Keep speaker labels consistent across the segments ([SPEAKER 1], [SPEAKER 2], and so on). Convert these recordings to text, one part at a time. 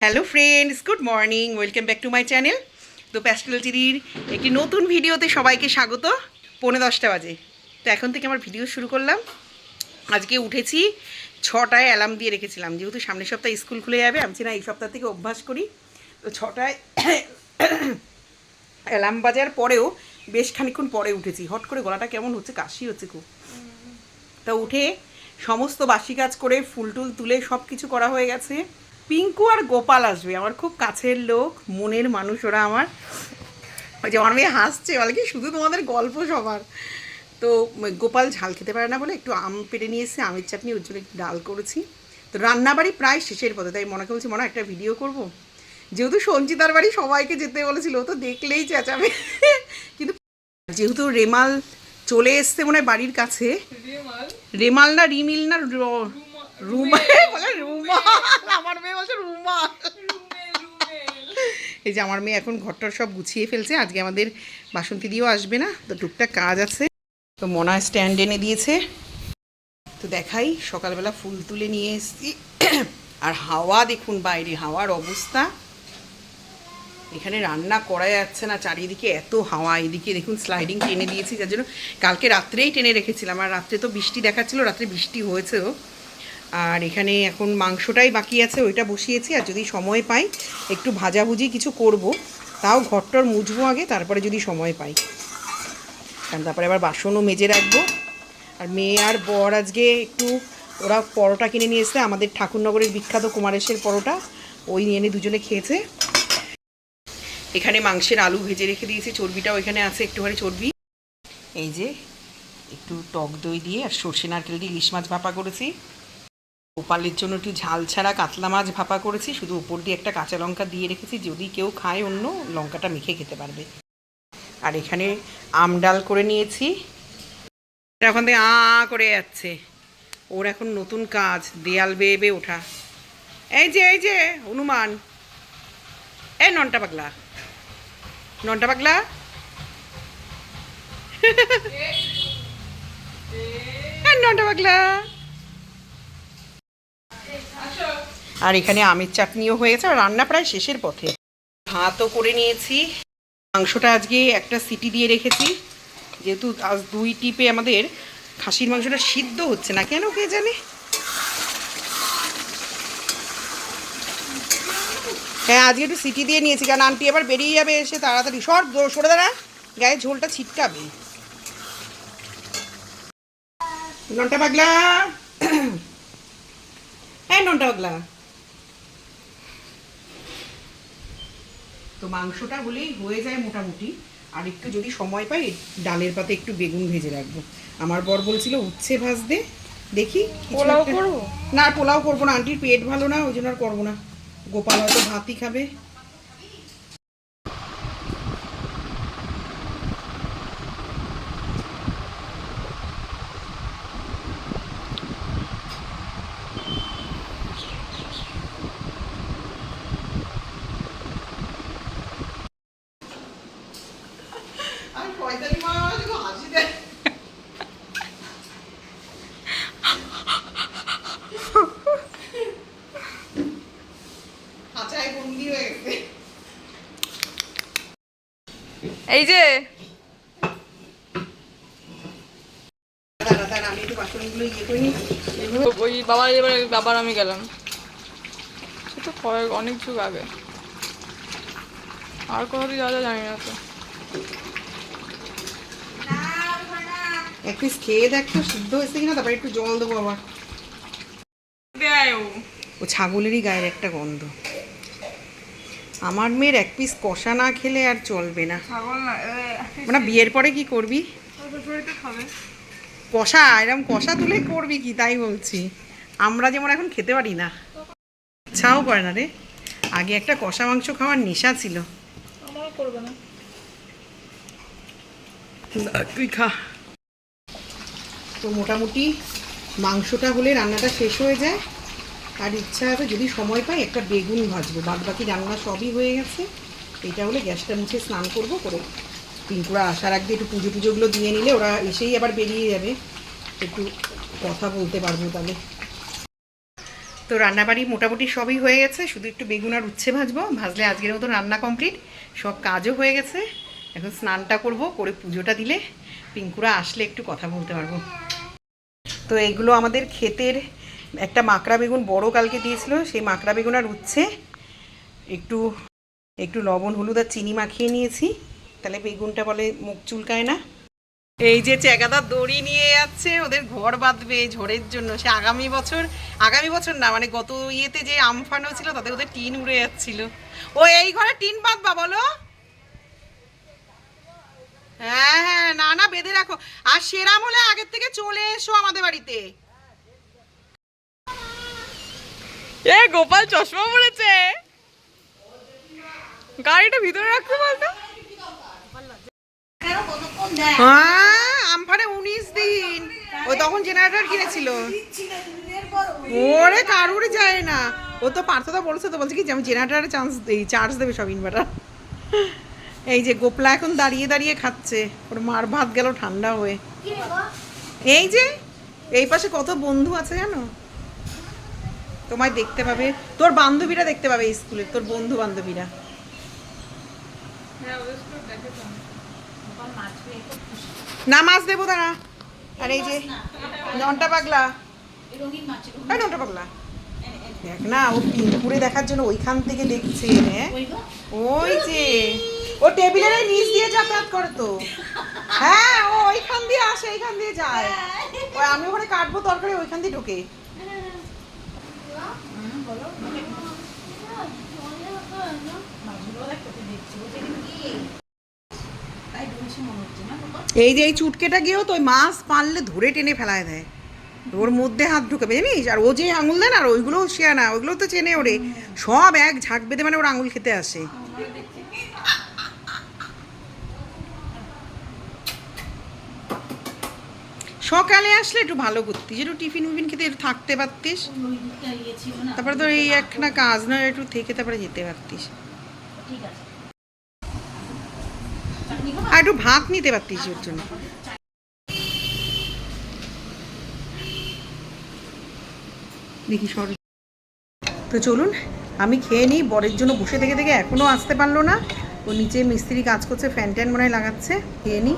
[SPEAKER 1] Hello friends, good morning, welcome back to my channel. তো pastel চিরির একটি নতুন ভিডিওতে সবাইকে স্বাগত। 10:45 বাজে। তো এখন থেকে আমার ভিডিও শুরু করলাম। আজকে উঠেছি 6টায়, অ্যালার্ম দিয়ে রেখেছিলাম, যেহেতু সামনের সপ্তাহে স্কুল খুলে যাবে। আমি না এই সপ্তাহ থেকে অভ্যাস করি। তো 6টায় অ্যালার্ম বাজার পরেও বেশ খানিক্ষণ পরে উঠেছি। হট করে গলাটা কেমন হচ্ছে, কাশি হচ্ছে খুব। তা উঠে সমস্ত বাসি কাজ করে ফুল টুল তুলে সব কিছু করা হয়ে গেছে। পিঙ্কু আর গোপাল আসবে, আমার খুব কাছের লোক, মনের মানুষ ওরা আমার। ওই যে আমার মেয়ে হাসছে, বলে কি শুধু তোমাদের গল্প সবার। তো গোপাল ঝাল খেতে পারে না বলে একটু আম পেড়ে নিয়ে এসে আমের চাটনি, ওর জন্য একটু ডাল করেছি। তো রান্নাবাড়ি প্রায় শেষের পথে, তাই মনে বলছি মনে একটা ভিডিও করব। যেহেতু সঞ্চিতার বাড়ি সবাইকে যেতে বলেছিল, ও তো দেখলেই চেঁচাবে। কিন্তু যেহেতু রেমাল চলে এসছে মনে হয় বাড়ির কাছে, রেমাল না রিমিল না রুমা বলে, রুমা আমার মেয়ে বলছে রুমা। এই যে আমার মেয়ে এখন ঘরটার সব গুছিয়ে ফেলছে। আজকে আমাদের বাসন্তী দিয়েও আসবে না, তো টুকটাক কাজ আছে। তো মনা স্ট্যান্ড এনে দিয়েছে। তো দেখাই, সকালবেলা ফুল তুলে নিয়ে এসেছি। আর হাওয়া দেখুন, বাইরে হাওয়ার অবস্থা। এখানে রান্না করা যাচ্ছে না, চারিদিকে এত হাওয়া। এদিকে দেখুন স্লাইডিং টেনে দিয়েছি, যার জন্য কালকে রাত্রেই টেনে রেখেছিলাম। আর রাত্রে তো বৃষ্টি দেখাচ্ছিল, রাত্রে বৃষ্টি হয়েছেও। আর এখানে এখন মাংসটাই বাকি আছে, ওইটা বসিয়েছি। আর যদি সময় পাই একটু ভাজাভুজি কিছু করব, তাও ঘরটর মুছবো আগে, তারপরে যদি সময় পাই। কারণ তারপরে আবার বাসনও মেজে রাখবো। আর মেয়ে আর বর আজকে একটু, ওরা পরোটা কিনে নিয়ে এসছে, আমাদের ঠাকুরনগরের বিখ্যাত কুমারেশের পরোটা, ওই নিয়ে এনে দুজনে খেয়েছে। এখানে মাংসের আলু ভেজে রেখে দিয়েছি, চর্বিটাও এখানে আছে, একটুখানি চর্বি। এই যে একটু টক দই দিয়ে আর সর্ষে নারকেল দিয়ে ইলিশ মাছ ভাপা করেছি। গোপালের জন্য একটু ঝাল ছাড়া কাতলা মাছ ভাপা করেছি, শুধু উপর দিয়ে একটা কাঁচা লঙ্কা দিয়ে রেখেছি, যদি কেউ খায় অন্য লঙ্কাটা মেখে খেতে পারবে। আর এখানে আম ডাল করে নিয়েছি। এখন থেকে করে যাচ্ছে, ওর এখন নতুন কাজ দেয়াল বেয়ে বেয়ে ওঠা। এই যে হনুমান, এই নন্টা পাগলা, নন্টা পাগলা। নন্টা পাগলা। আর এখানে আমের চাটনিও হয়ে গেছে, আর রান্না প্রায় শেষের পথে। ভাতও করে নিয়েছি। মাংসটা আজকে একটা সিটি দিয়ে রেখেছি, যেহেতু আজ 2 টিপে আমাদের খাসির মাংসটা সিদ্ধ হচ্ছে না, কেন কে জানে। হ্যাঁ, আজকে একটু সিটি দিয়ে নিয়েছি, কারণ আন্টি আবার বেরিয়ে যাবে এসে তাড়াতাড়ি। সরে দাঁড়া, গায়ে ঝোলটা ছিটকাবে। নন্টা পাগলা, হ্যাঁ নন্টা পাগলা। তো মাংসটা হলেই হয়ে যায় মোটামুটি। আর একটু যদি সময় পাই ডালের পাতে একটু বেগুন ভেজে রাখবো। আমার বর বলছিল উচ্ছে ভাজতে, দেখি
[SPEAKER 2] পোলাও করবো
[SPEAKER 1] না। পোলাও করবো না, আন্টির পেট ভালো না, ওই জন্য আর করবো না। গোপাল হয়তো ভাতই খাবে।
[SPEAKER 2] এই যে ওই বাবার এবার বাবার আমি গেলাম, সে তো অনেক যুগ আগে। আর কোথাও যাওয়া যায় জানি না তো।
[SPEAKER 1] এক পিস খেয়ে দেখ তো সিদ্ধ হয়েছে কিনা, তারপরে একটু জল দেবো আবার। ও ছাগলেরই গায়ের একটা গন্ধ। আমার মেয়ের এক পিস কষা না খেলে আর চলবে না। মানে বিয়ের পরে কি করবি? কষা, এরকম কষা তুলে করবি কি, তাই বলছি। আমরা যেমন এখন খেতে পারি না, ইচ্ছাও করে না রে। আগে একটা কষা মাংস খাওয়ার নেশা ছিল।
[SPEAKER 2] আমারও করবে না,
[SPEAKER 1] তুই খা। তো মোটামুটি মাংসটা হলে রান্নাটা শেষ হয়ে যায়। আর ইচ্ছা আছে যদি সময় পাই একটা বেগুন ভাজবো, বাদ বাকি রান্না সবই হয়ে গেছে। এটা হলে গ্যাসটা মুছে স্নান করবো, করে পিঙ্কুরা আসার আগে একটু পুজো টুজোগুলো দিয়ে নিলে ওরা এসেই আবার বেরিয়ে যাবে, একটু কথা বলতে পারবো তাহলে। তো রান্নাবাড়ি মোটামুটি সবই হয়ে গেছে, শুধু একটু বেগুন আর উচ্ছে ভাজবো, ভাজলে আজকের মতো রান্না কমপ্লিট। সব কাজও হয়ে গেছে, এখন স্নানটা করব, করে পুজোটা দিলে পিঙ্কুরা আসলে একটু কথা বলতে পারবো। তো এইগুলো আমাদের ক্ষেতের একটা মাকড়া বেগুন বড় কালকে দিয়েছিল, সেই মাকড়া বেগুন আর উচ্ছে একটু একটু লবণ হলুদ আর চিনি মাখিয়ে নিয়েছি, তাহলে বেগুনটা বলে মুখ চুলকায় না। এই যে চেকাদার দড়ি নিয়ে যাচ্ছে, ওদের ঘর বাঁধবে ঝড়ের জন্য। সে আগামী বছর না মানে গত ইয়েতে যে আমফান হয়েছিল তাতে ওদের টিন উড়ে যাচ্ছিল। ও এই ঘরে টিন বাঁধবা বলো? হ্যাঁ হ্যাঁ, না না বেঁধে রাখো। আর সেরাম হলে আগের থেকে চলে এসো আমাদের বাড়িতে।
[SPEAKER 2] এ গোপাল চশমা পড়েছে, গাড়িটা ভিতরে রাখতে বলতো।
[SPEAKER 1] হ্যাঁ আমফানে 19 দিন, ও তখন জেনারেটর কিনেছিল। ওরে কারুর যায় না, ও তো পার্থদা বলছে, তো বলছে কি যে আমি জেনারেটারে চার্জ দেবে সব ইনভার্টার। এই যে গোপলা এখন দাঁড়িয়ে দাঁড়িয়ে খাচ্ছে, ওর মার ভাত গেল ঠান্ডা হয়ে। এই যে এই পাশে কত বন্ধু আছে জানো, তোমায় দেখতে পাবে, তোর বান্ধবীরা দেখতে পাবে স্কুলের, তোর বন্ধু বান্ধবীরা। না মাছ দেবো দাঁড়া। আর এই যে নন্টা পাগলা, নন্টা পাগলা দেখ না, ও পিনপুরে দেখার জন্য ওইখান থেকে দেখছে। হ্যাঁ ওই যে ও টেবিলের নিচ দিয়ে যাতায়াত করে তো। হ্যাঁ ও ওইখান দিয়ে আসে, এইখান দিয়ে যায়। ওই আমি ওখানে কাটবো তরকারি, ওইখান দিয়ে ঢোকে। এই যে এই চুটকেটা গিয়েও তো ওই মাছ পারলে ধরে টেনে ফেলায় দেয়, ওর মধ্যে হাত ঢুকাবে জানিস। আর ও যে আঙুল দেয় না, আর ওইগুলো সে না, ওইগুলো তো চেনে ওরে, সব এক ঝাঁক বেঁধে মানে ওর আঙুল খেতে আসে। সকালে আসলে একটু ভালো করতিস, একটু টিফিন উফিন খেতে একটু থাকতে পারতিস, তারপরে তো এই একটা কাজ না একটু থেকে তারপরে যেতে পারতিস, আর একটু ভাত নিতে পারতিস ওর জন্য। দেখি সর। তো চলুন আমি খেয়ে নিই, বরের জন্য বসে থেকে থেকে এখনও আসতে পারলো না, ও নিচে মিস্ত্রি কাজ করছে, ফ্যান ট্যান মনে হয় লাগাচ্ছে। খেয়ে নিই,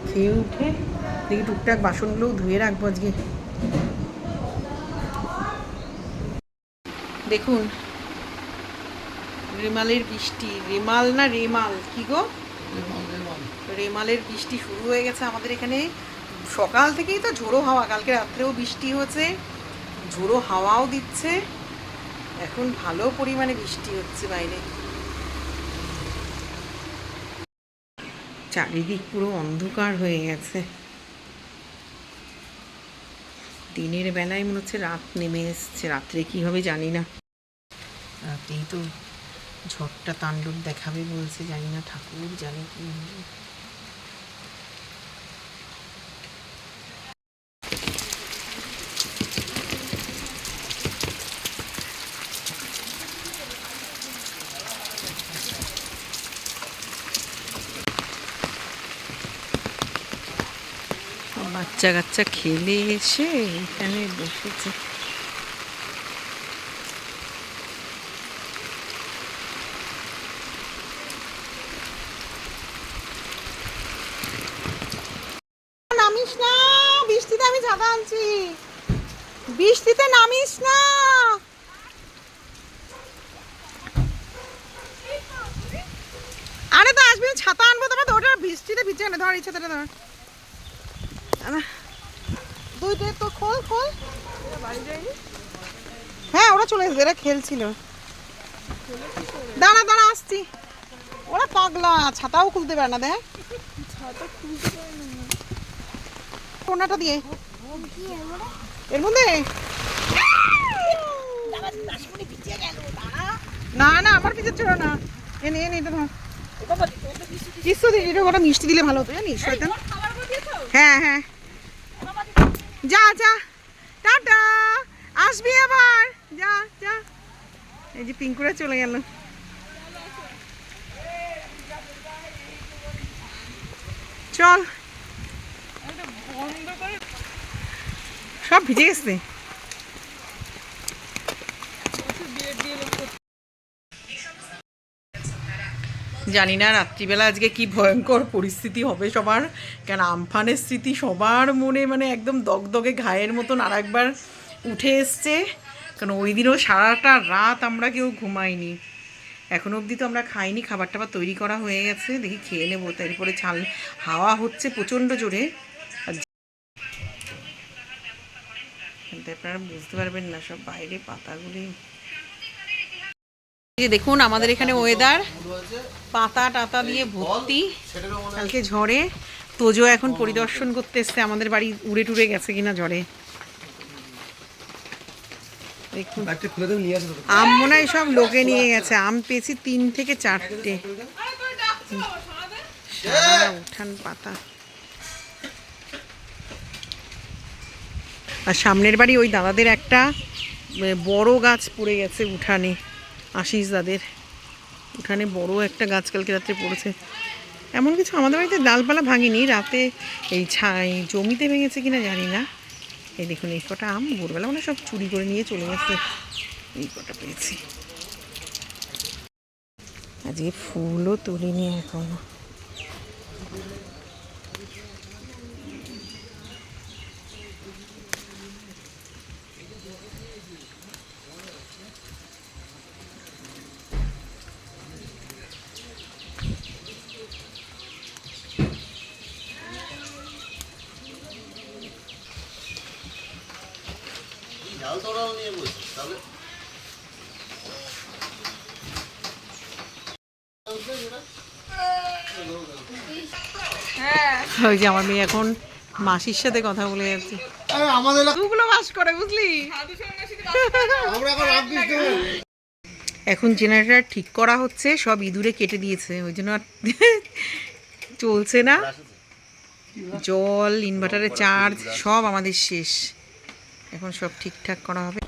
[SPEAKER 1] খেয়ে উঠে দেখি টুকটাক বাসনগুলোও ধুয়ে রাখবো আজকে। দেখুন রেমালের বৃষ্টি, রেমাল না রেমাল কি গো, রেমালের বৃষ্টি শুরু হয়ে গেছে আমাদের এখানে। সকাল থেকেই তো ঝোড়ো হাওয়া, কালকে রাত্রেও বৃষ্টি হয়েছে, ঝোড়ো হাওয়াও দিচ্ছে, এখন ভালো পরিমাণে বৃষ্টি হচ্ছে বাইরে। চারিদিক পুরো অন্ধকার হয়ে গেছে, দিনের বেলায় মনে হচ্ছে রাত নেমে এসছে, রাত্রে কি হবে জানি না। রাতেই তো ঝড়টা তাণ্ডব দেখাবে বলছে, জানি না, ঠাকুর জানে কি হবে। বাচ্চা কাচ্চা খেলে এসে এখানে বসেছে। নামিস না বৃষ্টিতে, আমি ছাতা আনছি, বৃষ্টিতে নামিস না। আরে তো আসবি, ছাতা আনবো, তারপর ওটা বৃষ্টিতে ভিজে না, ধর এই ছাতাটা ধর। দুইটা তো খোল খোল। হ্যাঁ ওরা চলে এসেছে, এরা খেলছিল। দাঁড়া দাঁড়া আসছি, ওরা পাগলা, ছাতাও খুলতে পারে না। দেখ কোনাটা দিয়ে এর মধ্যে, না না আমার পিছের ছিল না, এনে এনে এটা ধর, কিছু দিন এটা ওটা মিষ্টি দিলে ভালো হতো জানিস শয়তান। হ্যাঁ হ্যাঁ যা যা, টাটা, আসবি আবার, যা যা। এই যে পিঙ্কুরা চলে গেল। চল, সব ভিজে গেছে। জানি না রাত্রিবেলা আজকে কি ভয়ঙ্কর পরিস্থিতি হবে সবার, কেন আমফানের স্মৃতি সবার মনে মানে একদম দগদগে ঘায়ের মতন আর একবার উঠে এসছে। কারণ ওই দিনও সারাটা রাত আমরা কেউ ঘুমাইনি, এখনও অবধি তো আমরা খাইনি, খাবার টাবার তৈরি করা হয়ে গেছে, দেখি খেয়ে নেবো। তারপরে ছাল হাওয়া হচ্ছে প্রচণ্ড জোরে, আর আপনারা বুঝতে পারবেন না, সব বাইরে পাতাগুলি। দেখুন আমাদের এখানে ওয়েদার পাতা টাতা দিয়ে ভর্তি, কালকে ঝড়ে তোজো এখন পরিদর্শন করতে এসছে আমাদের বাড়ি, উড়ে টুড়ে গেছে কিনা ঝড়ে। দেখুন আম মনে হয় সব লোকে নিয়ে গেছে, আম পেয়েছি 3 থেকে 4টে, সারা উঠান পাতা। আর সামনের বাড়ি ওই দাদাদের একটা বড় গাছ পড়ে গেছে উঠানে, আশিস দাদের উঠানে বড় একটা গাছ কালকে রাত্রে পড়েছে। এমন কিছু আমাদের বাড়িতে ডালপালা ভাঙিনি, রাতে এই জমিতে ভেঙেছে কিনা জানি না। এই দেখুন এই কটা আম ভোরবেলা মানে সব চুরি করে নিয়ে চলে গেছে, এই কটা পেয়েছি। আজকে ফুলও তুলিনি এখনো। ওই যে আমার মেয়ে এখন মাসির সাথে কথা বলে যাচ্ছে, দুগুলো বাস করে বুঝলি। এখন জেনারেটর ঠিক করা হচ্ছে, সব ইঁদুরে কেটে দিয়েছে, ওই জন্য আর চলছে না। জল, ইনভার্টারের চার্জ সব আমাদের শেষ, এখন সব ঠিকঠাক করা হবে।